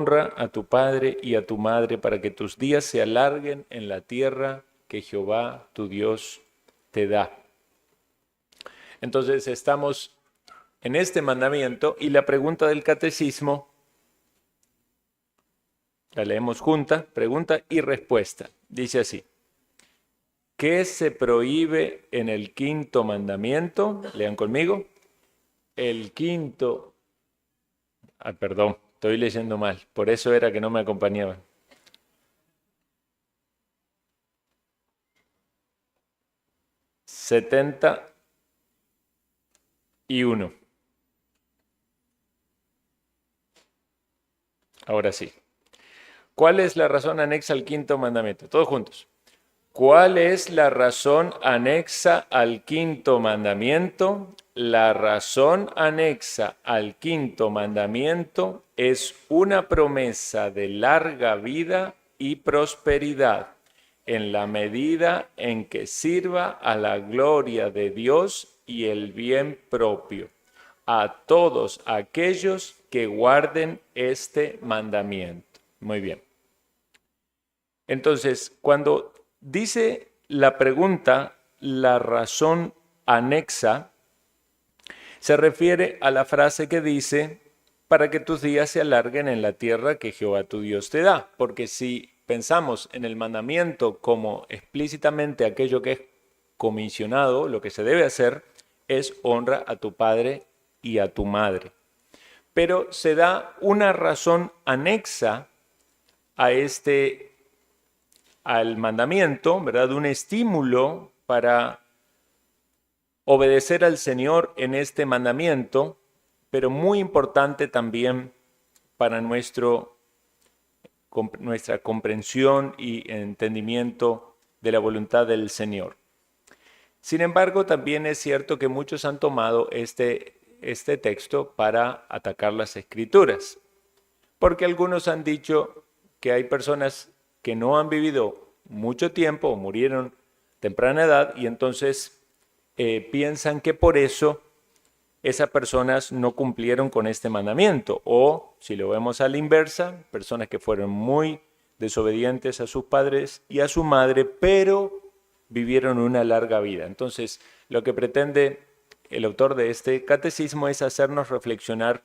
Honra a tu padre y a tu madre para que tus días se alarguen en la tierra que Jehová tu Dios te da. Entonces estamos en este mandamiento y la pregunta del catecismo, la leemos junta, pregunta y respuesta. Dice así: ¿qué se prohíbe en el quinto mandamiento? Lean conmigo. El quinto... perdón, estoy leyendo mal, por eso era que no me acompañaban. Setenta y uno. Ahora sí. ¿Cuál es la razón anexa al quinto mandamiento? Todos juntos. ¿Cuál es la razón anexa al quinto mandamiento? La razón anexa al quinto mandamiento es una promesa de larga vida y prosperidad en la medida en que sirva a la gloria de Dios y el bien propio a todos aquellos que guarden este mandamiento. Muy bien. Entonces, cuando dice la pregunta, la razón anexa, se refiere a la frase que dice, para que tus días se alarguen en la tierra que Jehová tu Dios te da. Porque si pensamos en el mandamiento como explícitamente aquello que es comisionado, lo que se debe hacer es honra a tu padre y a tu madre. Pero se da una razón anexa a al mandamiento, ¿verdad? Un estímulo para obedecer al Señor en este mandamiento, pero muy importante también para nuestra comprensión y entendimiento de la voluntad del Señor. Sin embargo, también es cierto que muchos han tomado este texto para atacar las Escrituras, porque algunos han dicho que hay personas que no han vivido mucho tiempo o murieron temprana edad y entonces piensan que por eso esas personas no cumplieron con este mandamiento. O, si lo vemos a la inversa, personas que fueron muy desobedientes a sus padres y a su madre, pero vivieron una larga vida. Entonces, lo que pretende el autor de este catecismo es hacernos reflexionar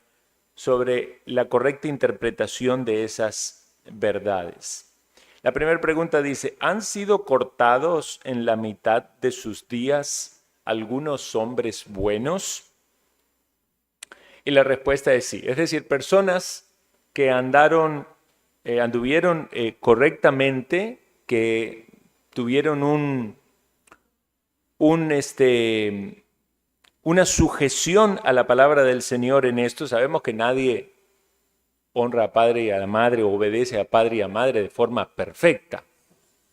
sobre la correcta interpretación de esas verdades. La primera pregunta dice, ¿han sido cortados en la mitad de sus días algunos hombres buenos? Y la respuesta es sí. Es decir, personas que anduvieron correctamente, que tuvieron una sujeción a la palabra del Señor en esto. Sabemos que nadie honra a padre y a la madre, o obedece a padre y a madre de forma perfecta.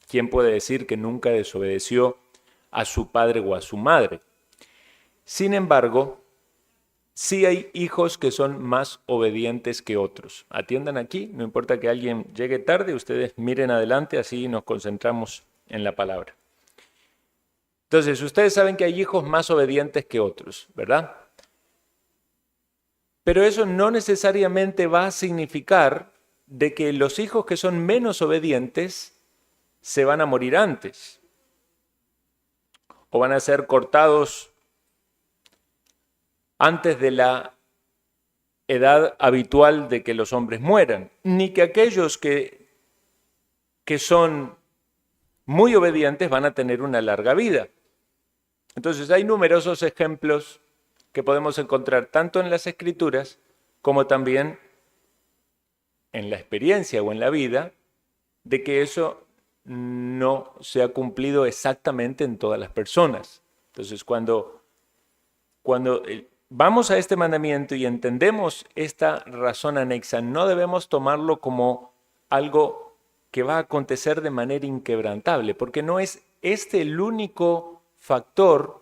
¿Quién puede decir que nunca desobedeció a su padre o a su madre? Sin embargo, sí hay hijos que son más obedientes que otros. Atiendan aquí, no importa que alguien llegue tarde, ustedes miren adelante, así nos concentramos en la palabra. Entonces, ustedes saben que hay hijos más obedientes que otros, ¿verdad? Pero eso no necesariamente va a significar de que los hijos que son menos obedientes se van a morir antes o van a ser cortados antes de la edad habitual de que los hombres mueran, ni que aquellos que son muy obedientes van a tener una larga vida. Entonces hay numerosos ejemplos que podemos encontrar tanto en las Escrituras como también en la experiencia o en la vida, de que eso no se ha cumplido exactamente en todas las personas. Entonces, cuando vamos a este mandamiento y entendemos esta razón anexa, no debemos tomarlo como algo que va a acontecer de manera inquebrantable, porque no es este el único factor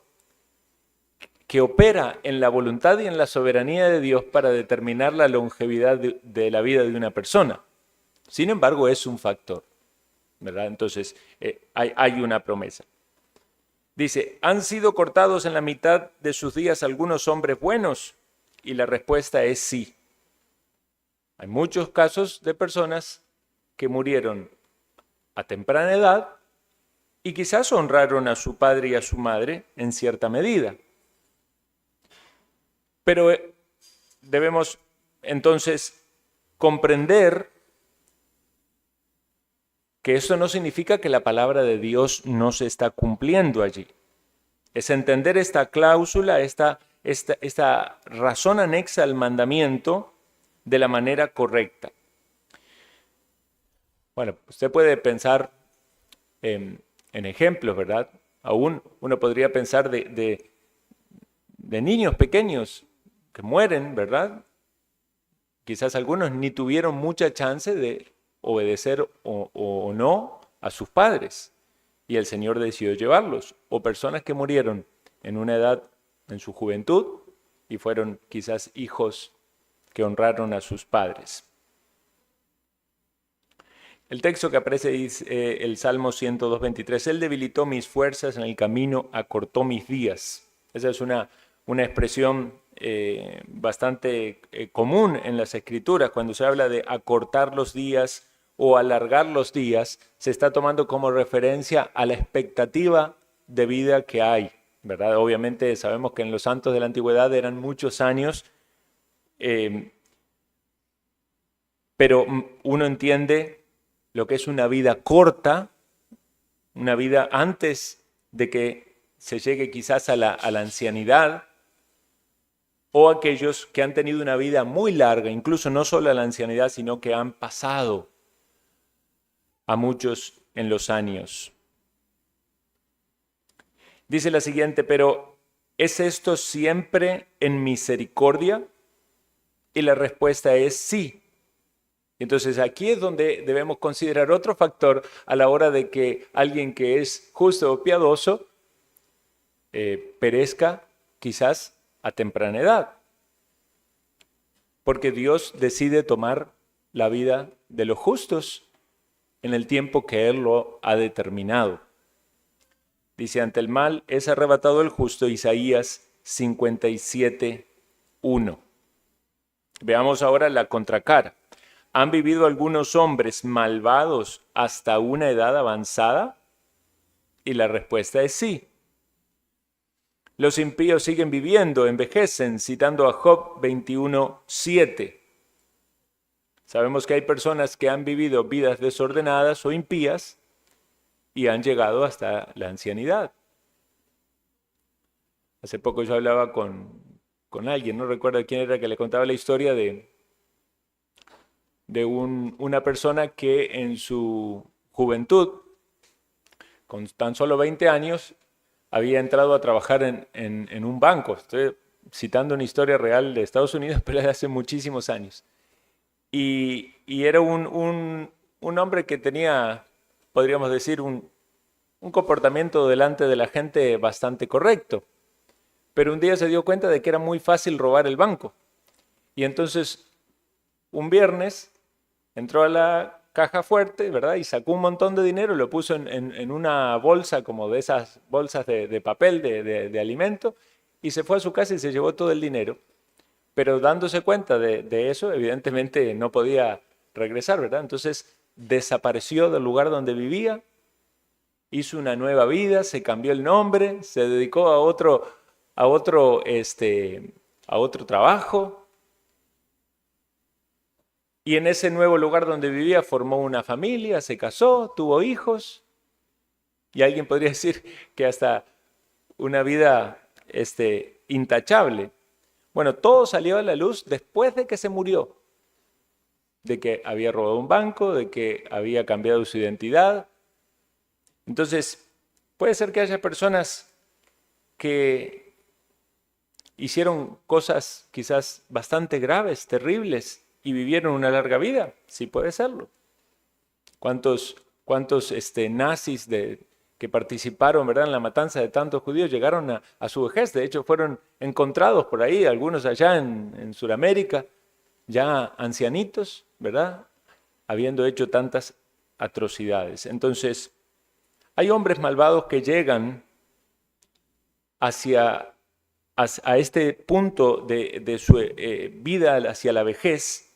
que opera en la voluntad y en la soberanía de Dios para determinar la longevidad de la vida de una persona. Sin embargo, es un factor, ¿verdad? Entonces, hay una promesa. Dice, ¿han sido cortados en la mitad de sus días algunos hombres buenos? Y la respuesta es sí. Hay muchos casos de personas que murieron a temprana edad y quizás honraron a su padre y a su madre en cierta medida. Pero debemos entonces comprender que eso no significa que la palabra de Dios no se está cumpliendo allí. Es entender esta cláusula, esta razón anexa al mandamiento de la manera correcta. Bueno, usted puede pensar en ejemplos, ¿verdad? Aún uno podría pensar de niños pequeños que mueren, ¿verdad? Quizás algunos ni tuvieron mucha chance de obedecer o no a sus padres y el Señor decidió llevarlos. O personas que murieron en una edad, en su juventud, y fueron quizás hijos que honraron a sus padres. El texto que aparece dice el Salmo 102:23, Él debilitó mis fuerzas en el camino, acortó mis días. Esa es una expresión bastante común en las Escrituras. Cuando se habla de acortar los días o alargar los días, se está tomando como referencia a la expectativa de vida que hay, ¿verdad? Obviamente sabemos que en los santos de la antigüedad eran muchos años, pero uno entiende lo que es una vida corta, una vida antes de que se llegue quizás a la ancianidad, o aquellos que han tenido una vida muy larga, incluso no solo a la ancianidad, sino que han pasado a muchos en los años. Dice la siguiente, pero ¿es esto siempre en misericordia? Y la respuesta es sí. Entonces aquí es donde debemos considerar otro factor a la hora de que alguien que es justo o piadoso perezca quizás a temprana edad. Porque Dios decide tomar la vida de los justos en el tiempo que Él lo ha determinado. Dice, ante el mal es arrebatado el justo, Isaías 57:1. Veamos ahora la contracara. ¿Han vivido algunos hombres malvados hasta una edad avanzada? Y la respuesta es sí. Los impíos siguen viviendo, envejecen, citando a Job 21:7. Sabemos que hay personas que han vivido vidas desordenadas o impías y han llegado hasta la ancianidad. Hace poco yo hablaba con alguien, no recuerdo quién era, que le contaba la historia de una persona que en su juventud, con tan solo 20 años, había entrado a trabajar en un banco. Estoy citando una historia real de Estados Unidos, pero de hace muchísimos años. Y era un hombre que tenía, podríamos decir, un comportamiento delante de la gente bastante correcto. Pero un día se dio cuenta de que era muy fácil robar el banco. Y entonces, un viernes, entró a la caja fuerte, ¿verdad? Y sacó un montón de dinero, lo puso en una bolsa, como de esas bolsas de papel de alimento, y se fue a su casa y se llevó todo el dinero. Pero dándose cuenta de eso, evidentemente no podía regresar, ¿verdad? Entonces desapareció del lugar donde vivía, hizo una nueva vida, se cambió el nombre, se dedicó a otro trabajo. Y en ese nuevo lugar donde vivía formó una familia, se casó, tuvo hijos. Y alguien podría decir que hasta una vida intachable. Bueno, todo salió a la luz después de que se murió. De que había robado un banco, de que había cambiado su identidad. Entonces, puede ser que haya personas que hicieron cosas quizás bastante graves, terribles, y vivieron una larga vida. Sí puede serlo. ¿Cuántos nazis que participaron, ¿verdad?, en la matanza de tantos judíos llegaron a su vejez? De hecho, fueron encontrados por ahí, algunos allá en Sudamérica, ya ancianitos, ¿verdad?, habiendo hecho tantas atrocidades. Entonces, hay hombres malvados que llegan a este punto de su vida hacia la vejez,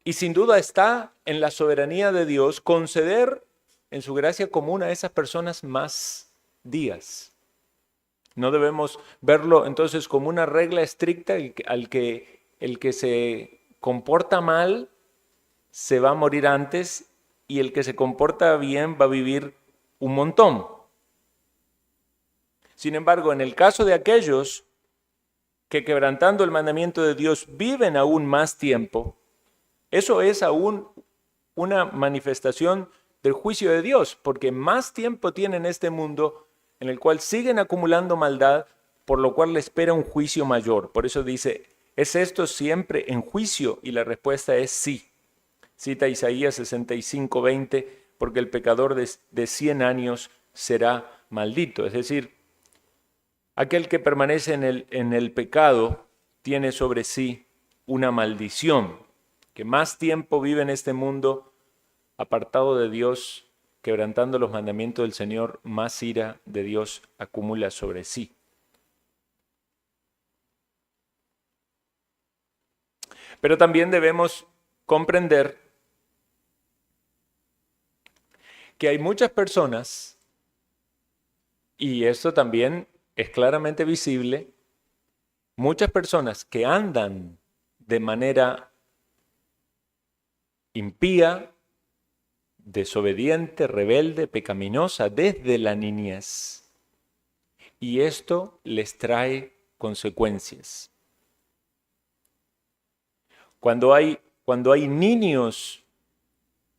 Y sin duda está en la soberanía de Dios conceder en su gracia común a esas personas más días. No debemos verlo entonces como una regla estricta al que el que se comporta mal se va a morir antes y el que se comporta bien va a vivir un montón. Sin embargo, en el caso de aquellos que quebrantando el mandamiento de Dios viven aún más tiempo, eso es aún una manifestación del juicio de Dios, porque más tiempo tienen este mundo en el cual siguen acumulando maldad, por lo cual le espera un juicio mayor. Por eso dice, ¿es esto siempre en juicio? Y la respuesta es sí. Cita Isaías 65:20, porque el pecador de 100 años será maldito. Es decir, aquel que permanece en el pecado tiene sobre sí una maldición. Que más tiempo vive en este mundo apartado de Dios, quebrantando los mandamientos del Señor, más ira de Dios acumula sobre sí. Pero también debemos comprender que hay muchas personas, y esto también es claramente visible, muchas personas que andan de manera impía, desobediente, rebelde, pecaminosa desde la niñez. Y esto les trae consecuencias. Cuando hay niños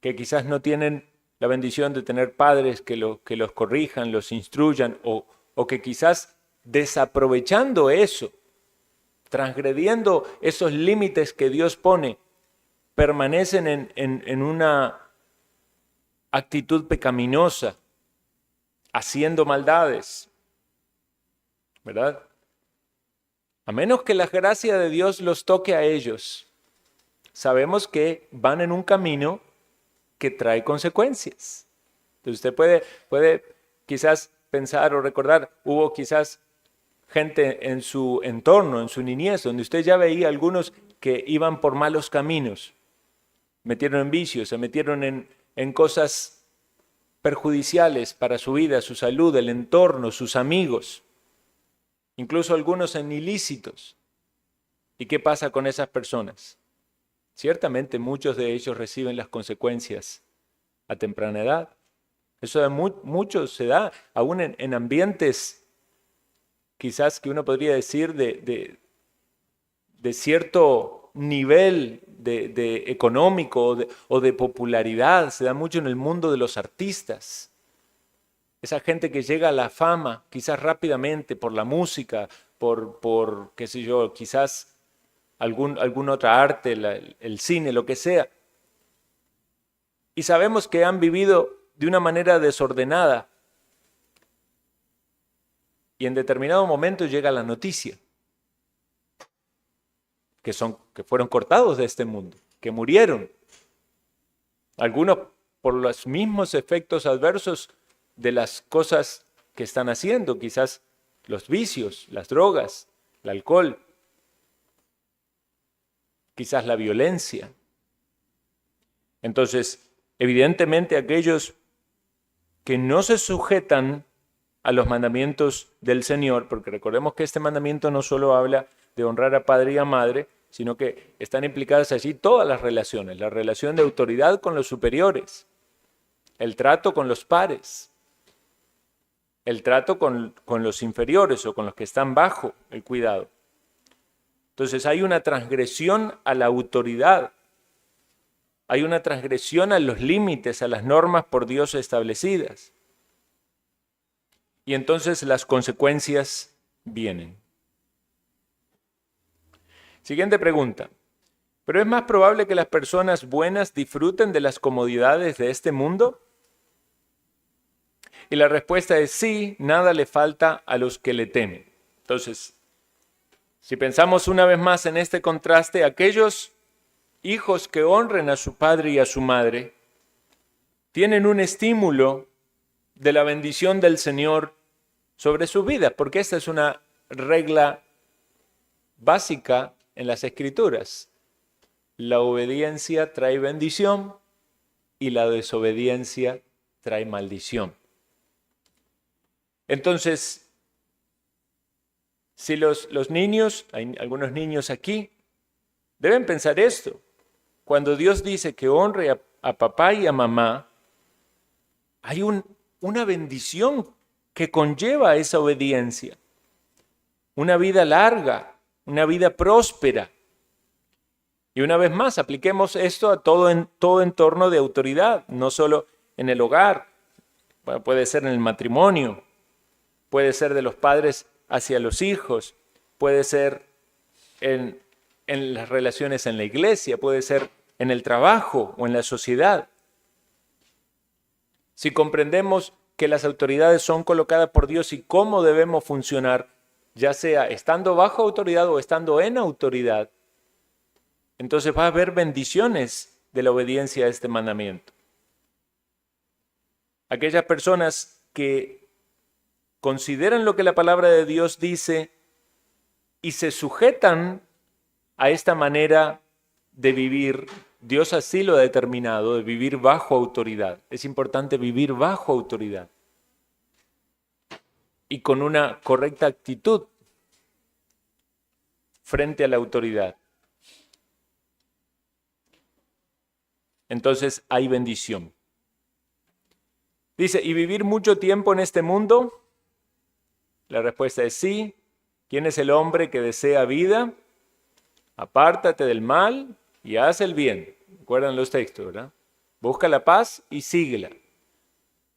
que quizás no tienen la bendición de tener padres que los corrijan, los instruyan, o que quizás desaprovechando eso, transgrediendo esos límites que Dios pone, permanecen en una actitud pecaminosa, haciendo maldades, ¿verdad? A menos que la gracia de Dios los toque a ellos, sabemos que van en un camino que trae consecuencias. Entonces usted puede quizás pensar o recordar, hubo quizás gente en su entorno, en su niñez, donde usted ya veía algunos que iban por malos caminos, metieron en vicios, se metieron en cosas perjudiciales para su vida, su salud, el entorno, sus amigos, incluso algunos en ilícitos. ¿Y qué pasa con esas personas? Ciertamente muchos de ellos reciben las consecuencias a temprana edad. Eso de mucho se da aún en ambientes quizás que uno podría decir de cierto nivel de económico o de popularidad. Se da mucho en el mundo de los artistas. Esa gente que llega a la fama quizás rápidamente por la música, por qué sé yo, quizás alguna otra arte, el cine, lo que sea. Y sabemos que han vivido de una manera desordenada. Y en determinado momento llega la noticia que fueron cortados de este mundo, que murieron. Algunos por los mismos efectos adversos de las cosas que están haciendo, quizás los vicios, las drogas, el alcohol, quizás la violencia. Entonces, evidentemente aquellos que no se sujetan a los mandamientos del Señor, porque recordemos que este mandamiento no solo habla de honrar a padre y a madre, sino que están implicadas allí todas las relaciones, la relación de autoridad con los superiores, el trato con los pares, el trato con los inferiores o con los que están bajo el cuidado. Entonces hay una transgresión a la autoridad, hay una transgresión a los límites, a las normas por Dios establecidas. Y entonces las consecuencias vienen. Siguiente pregunta. ¿Pero es más probable que las personas buenas disfruten de las comodidades de este mundo? Y la respuesta es sí, nada le falta a los que le temen. Entonces, si pensamos una vez más en este contraste, aquellos hijos que honren a su padre y a su madre tienen un estímulo de la bendición del Señor sobre su vida, porque esta es una regla básica en las Escrituras. la obediencia trae bendición y la desobediencia trae maldición. Entonces, si los niños, hay algunos niños aquí, deben pensar esto. Cuando Dios dice que honre a papá y a mamá, hay una bendición que conlleva esa obediencia. Una vida larga, una vida próspera. Y una vez más, apliquemos esto a todo entorno de autoridad, no solo en el hogar, puede ser en el matrimonio, puede ser de los padres hacia los hijos, puede ser en las relaciones en la iglesia, puede ser en el trabajo o en la sociedad. Si comprendemos que las autoridades son colocadas por Dios y cómo debemos funcionar, ya sea estando bajo autoridad o estando en autoridad, entonces va a haber bendiciones de la obediencia a este mandamiento. Aquellas personas que consideran lo que la palabra de Dios dice y se sujetan a esta manera de vivir, Dios así lo ha determinado, de vivir bajo autoridad. Es importante vivir bajo autoridad y con una correcta actitud frente a la autoridad. Entonces hay bendición. Dice, ¿y vivir mucho tiempo en este mundo? La respuesta es sí. ¿Quién es el hombre que desea vida? Apártate del mal y haz el bien. ¿Recuerdan los textos, verdad? Busca la paz y síguela.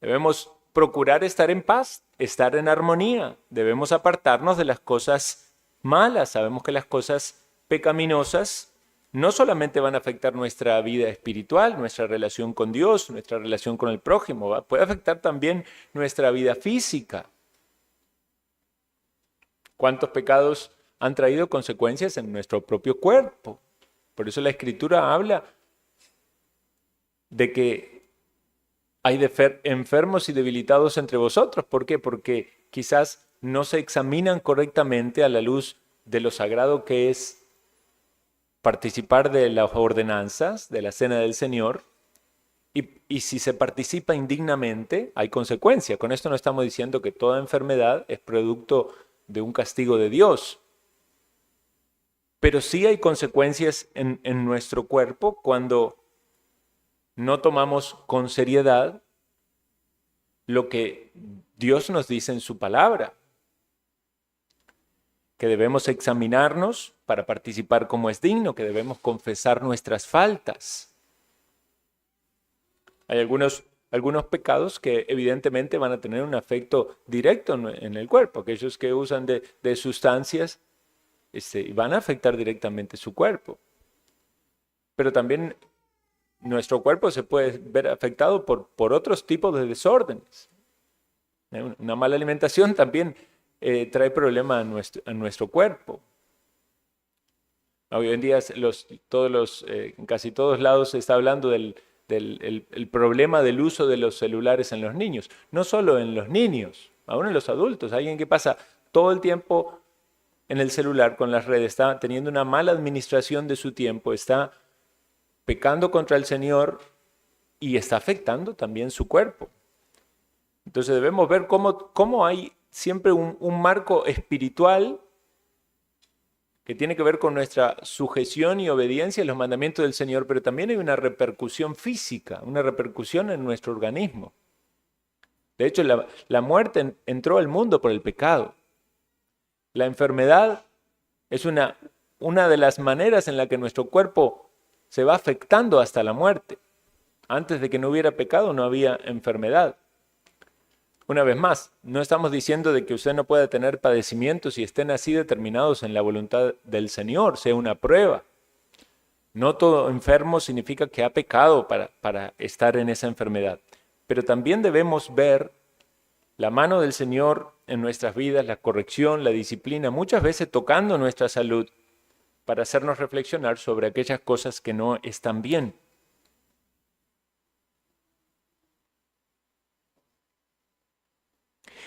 Debemos procurar estar en paz, estar en armonía. Debemos apartarnos de las cosas malas. Sabemos que las cosas pecaminosas no solamente van a afectar nuestra vida espiritual, nuestra relación con Dios, nuestra relación con el prójimo, puede afectar también nuestra vida física. ¿Cuántos pecados han traído consecuencias en nuestro propio cuerpo? Por eso la Escritura habla de que hay enfermos y debilitados entre vosotros. ¿Por qué? Porque quizás no se examinan correctamente a la luz de lo sagrado que es participar de las ordenanzas, de la cena del Señor, y si se participa indignamente, hay consecuencia. Con esto no estamos diciendo que toda enfermedad es producto de un castigo de Dios, pero sí hay consecuencias en nuestro cuerpo cuando no tomamos con seriedad lo que Dios nos dice en su palabra, que debemos examinarnos para participar como es digno, que debemos confesar nuestras faltas. Hay algunos pecados que evidentemente van a tener un efecto directo en el cuerpo. Aquellos que usan de sustancias van a afectar directamente su cuerpo. Pero también nuestro cuerpo se puede ver afectado por otros tipos de desórdenes. Una mala alimentación también trae problemas a nuestro cuerpo. Hoy en día en casi todos lados se está hablando del problema del uso de los celulares en los niños. No solo en los niños, aún en los adultos. Alguien que pasa todo el tiempo en el celular con las redes, está teniendo una mala administración de su tiempo, está pecando contra el Señor y está afectando también su cuerpo. Entonces debemos ver cómo hay siempre un marco espiritual que tiene que ver con nuestra sujeción y obediencia a los mandamientos del Señor, pero también hay una repercusión física, una repercusión en nuestro organismo. De hecho, la muerte entró al mundo por el pecado. La enfermedad es una de las maneras en la que nuestro cuerpo se va afectando hasta la muerte. Antes de que no hubiera pecado, no había enfermedad. Una vez más, no estamos diciendo de que usted no pueda tener padecimientos y estén así determinados en la voluntad del Señor, sea una prueba. No todo enfermo significa que ha pecado para estar en esa enfermedad. Pero también debemos ver la mano del Señor en nuestras vidas, la corrección, la disciplina, muchas veces tocando nuestra salud para hacernos reflexionar sobre aquellas cosas que no están bien.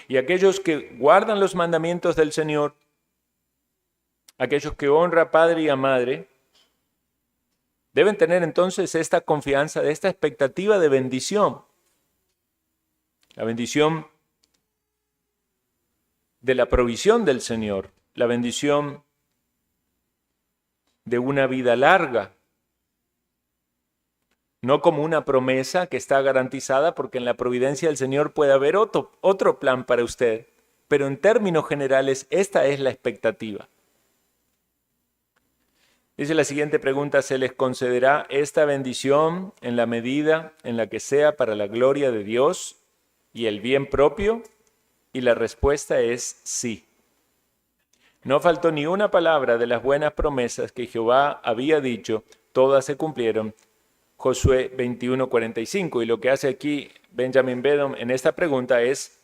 Y aquellos que guardan los mandamientos del Señor, aquellos que honran a padre y a madre, Deben tener entonces esta confianza, esta expectativa de bendición. La bendición de la provisión del Señor, la bendición de una vida larga, no como una promesa que está garantizada, porque en la providencia del Señor puede haber otro plan para usted, pero en términos generales esta es la expectativa. Dice la siguiente pregunta: ¿se les concederá esta bendición en la medida en la que sea para la gloria de Dios y el bien propio? Y la respuesta es sí. No faltó ni una palabra de las buenas promesas que Jehová había dicho, todas se cumplieron. Josué 21:45. Y lo que hace aquí Benjamin Beddome en esta pregunta es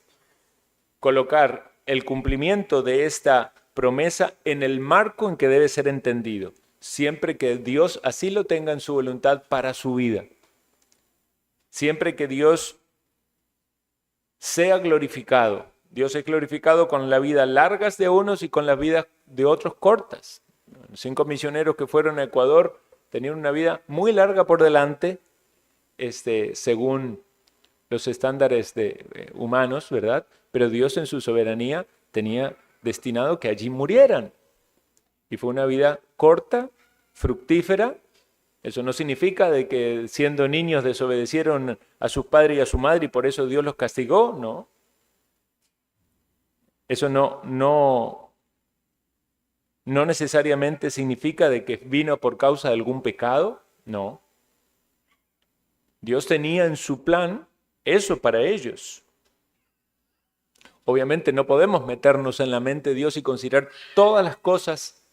colocar el cumplimiento de esta promesa en el marco en que debe ser entendido, siempre que Dios así lo tenga en su voluntad para su vida. Siempre que Dios sea glorificado. Dios es glorificado con la vida largas de unos y con las vidas de otros cortas. 5 misioneros que fueron a Ecuador tenían una vida muy larga por delante, según los estándares humanos, ¿verdad? Pero Dios en su soberanía tenía destinado que allí murieran. Y fue una vida corta, fructífera. Eso no significa de que siendo niños desobedecieron a sus padres y a su madre y por eso Dios los castigó, no. Eso no necesariamente significa de que vino por causa de algún pecado, no. Dios tenía en su plan eso para ellos. Obviamente no podemos meternos en la mente de Dios y considerar todas las cosas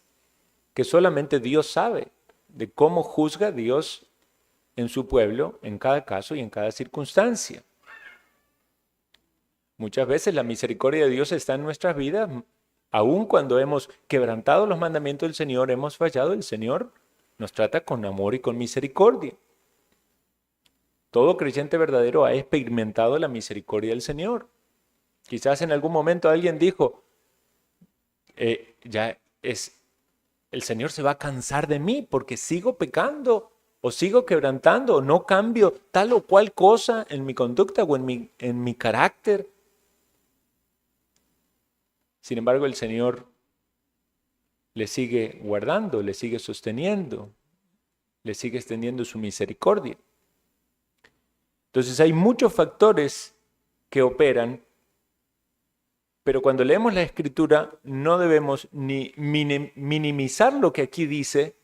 que solamente Dios sabe, de cómo juzga Dios en su pueblo, en cada caso y en cada circunstancia. Muchas veces la misericordia de Dios está en nuestras vidas, aun cuando hemos quebrantado los mandamientos del Señor, hemos fallado, el Señor nos trata con amor y con misericordia. Todo creyente verdadero ha experimentado la misericordia del Señor. Quizás en algún momento alguien dijo, el Señor se va a cansar de mí porque sigo pecando o sigo quebrantando o no cambio tal o cual cosa en mi conducta o en mi carácter. Sin embargo, el Señor le sigue guardando, le sigue sosteniendo, le sigue extendiendo su misericordia. Entonces hay muchos factores que operan, pero cuando leemos la Escritura no debemos ni minimizar lo que aquí dice,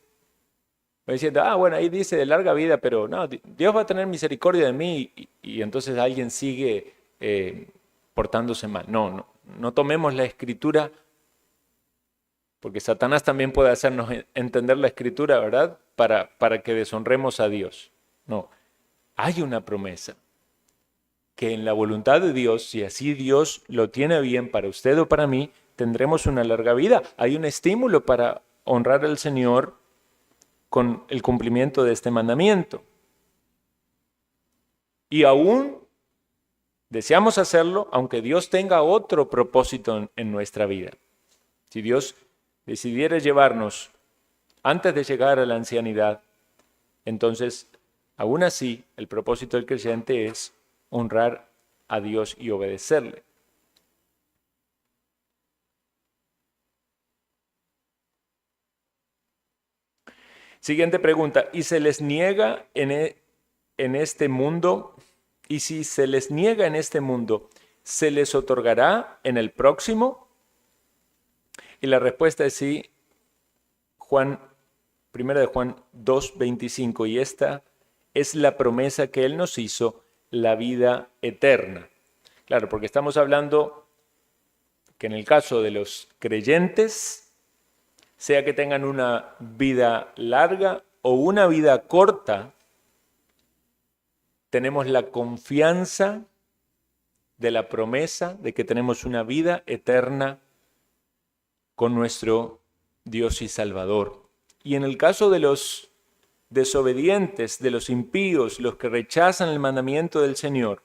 diciendo, bueno, ahí dice de larga vida, pero no, Dios va a tener misericordia de mí y entonces alguien sigue portándose mal. No tomemos la Escritura, porque Satanás también puede hacernos entender la Escritura, ¿verdad? Para que deshonremos a Dios. No, hay una promesa que en la voluntad de Dios, si así Dios lo tiene bien para usted o para mí, tendremos una larga vida. Hay un estímulo para honrar al Señor con el cumplimiento de este mandamiento. Y aún deseamos hacerlo, aunque Dios tenga otro propósito en nuestra vida. Si Dios decidiera llevarnos antes de llegar a la ancianidad, entonces, aún así, el propósito del creyente es honrar a Dios y obedecerle. Siguiente pregunta, ¿y se les niega en este mundo? Y si se les niega en este mundo, ¿se les otorgará en el próximo? Y la respuesta es sí. 1 de Juan 2:25, y esta es la promesa que Él nos hizo, la vida eterna. Claro, porque estamos hablando que en el caso de los creyentes, sea que tengan una vida larga o una vida corta, tenemos la confianza de la promesa de que tenemos una vida eterna con nuestro Dios y Salvador. Y en el caso de los desobedientes, de los impíos, los que rechazan el mandamiento del Señor,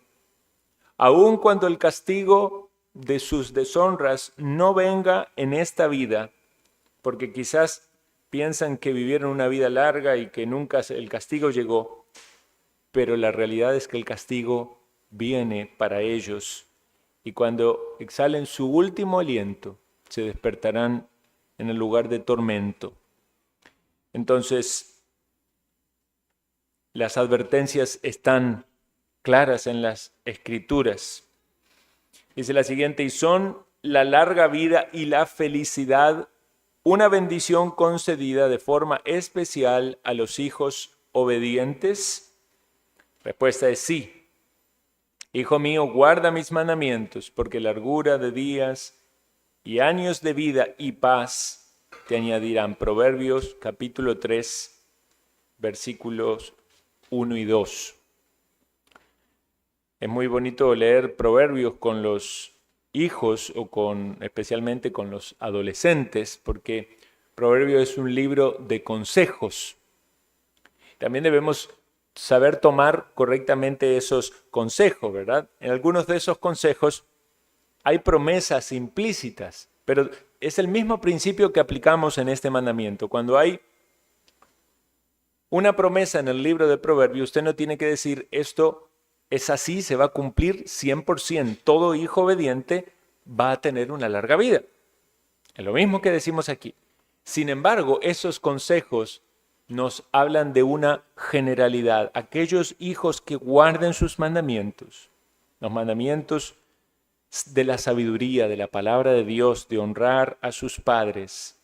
aun cuando el castigo de sus deshonras no venga en esta vida, porque quizás piensan que vivieron una vida larga y que nunca el castigo llegó, pero la realidad es que el castigo viene para ellos y cuando exhalen su último aliento, se despertarán en el lugar de tormento. Entonces, las advertencias están claras en las Escrituras. Dice la siguiente, y son la larga vida y la felicidad una bendición concedida de forma especial a los hijos obedientes. Respuesta es sí. Hijo mío, guarda mis mandamientos, porque largura de días y años de vida y paz te añadirán. Proverbios capítulo 3, versículos 1 y 2. Es muy bonito leer Proverbios con los hijos o especialmente con los adolescentes, porque Proverbios es un libro de consejos. También debemos saber tomar correctamente esos consejos, ¿verdad? En algunos de esos consejos hay promesas implícitas, pero es el mismo principio que aplicamos en este mandamiento. Cuando hay una promesa en el libro de Proverbios, usted no tiene que decir esto es así, se va a cumplir 100%. Todo hijo obediente va a tener una larga vida. Es lo mismo que decimos aquí. Sin embargo, esos consejos nos hablan de una generalidad. Aquellos hijos que guarden sus mandamientos, los mandamientos de la sabiduría, de la palabra de Dios, de honrar a sus padres,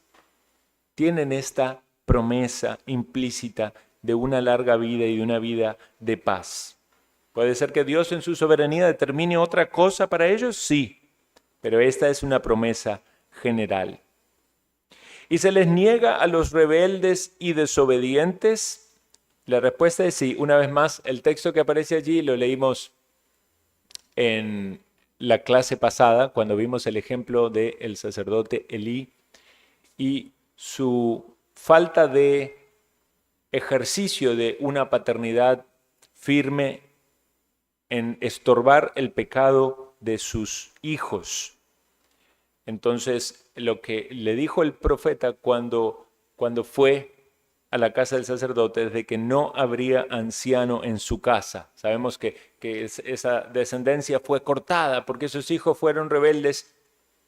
tienen esta promesa implícita de una larga vida y de una vida de paz. ¿Puede ser que Dios en su soberanía determine otra cosa para ellos? Sí, pero esta es una promesa general. ¿Y se les niega a los rebeldes y desobedientes? La respuesta es sí. Una vez más, el texto que aparece allí lo leímos en la clase pasada, cuando vimos el ejemplo del sacerdote Elí y su falta de ejercicio de una paternidad firme en estorbar el pecado de sus hijos. Entonces, lo que le dijo el profeta cuando fue a la casa del sacerdote es de que no habría anciano en su casa. Sabemos que esa descendencia fue cortada porque sus hijos fueron rebeldes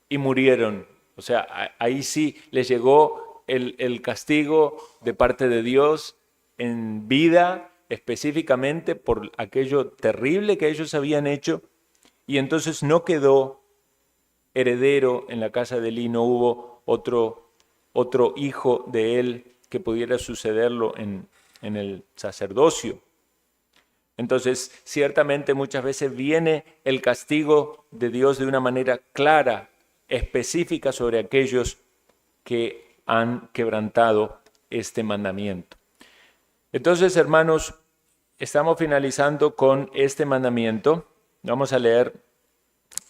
y murieron. O sea, ahí sí les llegó el castigo de parte de Dios en vida, específicamente por aquello terrible que ellos habían hecho, y entonces no quedó heredero en la casa de Elí, no hubo otro hijo de él que pudiera sucederlo en el sacerdocio. Entonces, ciertamente muchas veces viene el castigo de Dios de una manera clara, específica sobre aquellos que han quebrantado este mandamiento. Entonces, hermanos, estamos finalizando con este mandamiento. Vamos a leer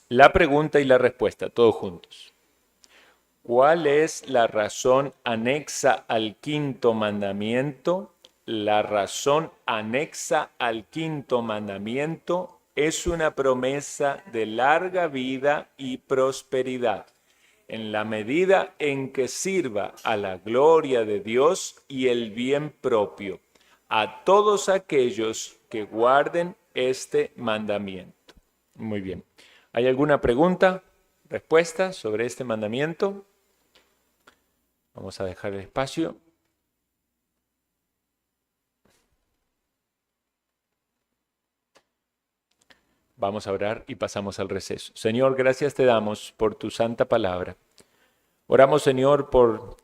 la pregunta y la respuesta, todos juntos. ¿Cuál es la razón anexa al quinto mandamiento? La razón anexa al quinto mandamiento es una promesa de larga vida y prosperidad, en la medida en que sirva a la gloria de Dios y el bien propio, a todos aquellos que guarden este mandamiento. Muy bien. ¿Hay alguna pregunta, respuesta sobre este mandamiento? Vamos a dejar el espacio. Vamos a orar y pasamos al receso. Señor, gracias te damos por tu santa palabra. Oramos, Señor, por